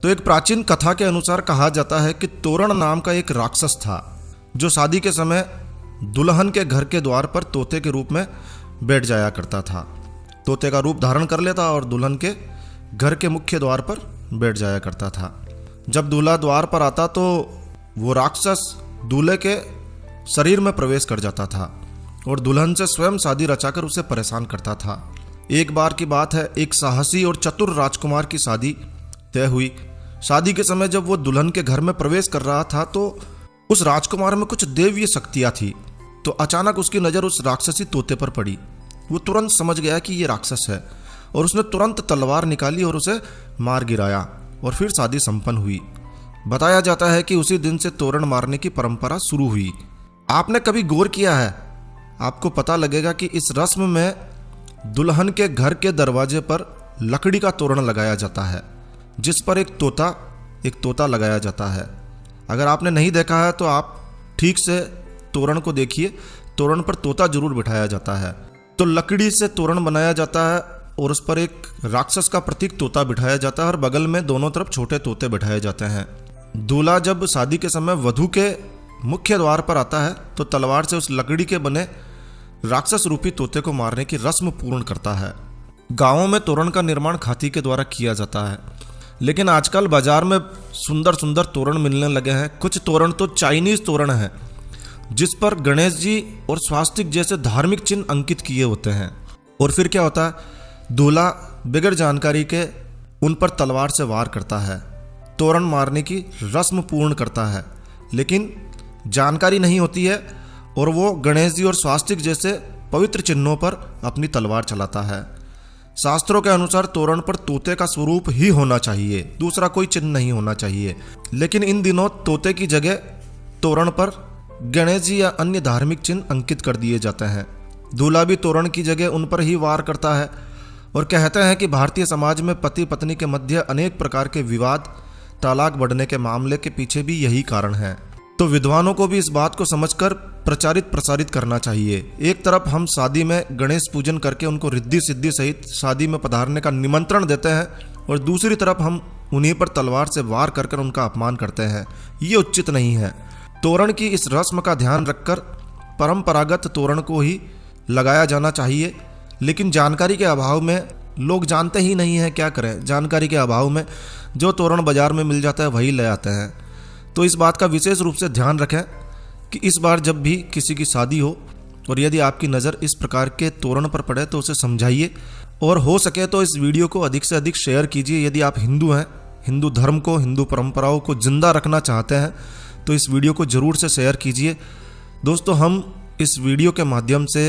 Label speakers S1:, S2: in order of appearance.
S1: तो एक प्राचीन कथा के अनुसार कहा जाता है कि तोरण नाम का एक राक्षस था जो शादी के समय दुल्हन के घर के द्वार पर तोते के रूप में बैठ जाया करता था। तोते का रूप धारण कर लेता और दुल्हन के घर के मुख्य द्वार पर बैठ जाया करता था। जब दूल्हा द्वार पर आता तो वो राक्षस दूल्हे के शरीर में प्रवेश कर जाता था और दुल्हन से स्वयं शादी रचाकर उसे परेशान करता था। एक बार की बात है, एक साहसी और चतुर राजकुमार की शादी तय हुई। शादी के समय जब वो दुल्हन के घर में प्रवेश कर रहा था तो उस राजकुमार में कुछ दैवीय शक्तियां थी। तो अचानक उसकी नज़र उस राक्षसी तोते पर पड़ी। वो तुरंत समझ गया कि ये राक्षस है और उसने तुरंत तलवार निकाली और उसे मार गिराया और फिर शादी संपन्न हुई। बताया जाता है कि उसी दिन से तोरण मारने की परंपरा शुरू हुई। आपने कभी गौर किया है? आपको पता लगेगा कि इस रस्म में दुल्हन के घर के दरवाजे पर लकड़ी का तोरण लगाया जाता है जिस पर एक तोता लगाया जाता है। अगर आपने नहीं देखा है तो आप ठीक से तोरण को देखिए। तोरण पर तोता जरूर बिठाया जाता है। तो लकड़ी से तोरण बनाया जाता है और उस पर एक राक्षस का प्रतीक तोता बिठाया जाता है और बगल में दोनों तरफ छोटे तोते बिठाए जाते हैं। दूल्हा जब शादी के समय वधू के मुख्य द्वार पर आता है तो तलवार से उस लकड़ी के बने राक्षस रूपी तोते को मारने की रस्म पूर्ण करता है। गांवों में तोरण का निर्माण खाती के द्वारा किया जाता है, लेकिन आजकल बाजार में सुंदर सुंदर तोरण मिलने लगे हैं। कुछ तोरण तो चाइनीज तोरण है जिस पर गणेश जी और स्वास्तिक जैसे धार्मिक चिन्ह अंकित किए होते हैं। और फिर क्या होता है, दूल्हा बगैर जानकारी के उन पर तलवार से वार करता है, तोरण मारने की रस्म पूर्ण करता है, लेकिन जानकारी नहीं होती है और वो गणेश जी और स्वास्तिक जैसे पवित्र चिन्हों पर अपनी तलवार चलाता है। शास्त्रों के अनुसार तोरण पर तोते का स्वरूप ही होना चाहिए, दूसरा कोई चिन्ह नहीं होना चाहिए। लेकिन इन दिनों तोते की जगह तोरण पर गणेश जी या अन्य धार्मिक चिन्ह अंकित कर दिए जाते हैं। दूल्हा भी तोरण की जगह उन पर ही वार करता है और कहते हैं कि भारतीय समाज में पति पत्नी के मध्य अनेक प्रकार के विवाद, तलाक बढ़ने के मामले के पीछे भी यही कारण है। तो विद्वानों को भी इस बात को समझकर प्रचारित प्रसारित करना चाहिए। एक तरफ हम शादी में गणेश पूजन करके उनको रिद्धि सिद्धि सहित शादी में पधारने का निमंत्रण देते हैं और दूसरी तरफ हम उन्हीं पर तलवार से वार कर उनका अपमान करते हैं। ये उचित नहीं है। तोरण की इस रस्म का ध्यान रखकर परंपरागत तोरण को ही लगाया जाना चाहिए, लेकिन जानकारी के अभाव में लोग जानते ही नहीं हैं, क्या करें। जानकारी के अभाव में जो तोरण बाजार में मिल जाता है वही ले आते हैं। तो इस बात का विशेष रूप से ध्यान रखें कि इस बार जब भी किसी की शादी हो और यदि आपकी नज़र इस प्रकार के तोरण पर पड़े तो उसे समझाइए और हो सके तो इस वीडियो को अधिक से अधिक शेयर कीजिए। यदि आप हिंदू हैं, हिंदू धर्म को, हिंदू परंपराओं को जिंदा रखना चाहते हैं तो इस वीडियो को ज़रूर से शेयर कीजिए। दोस्तों, हम इस वीडियो के माध्यम से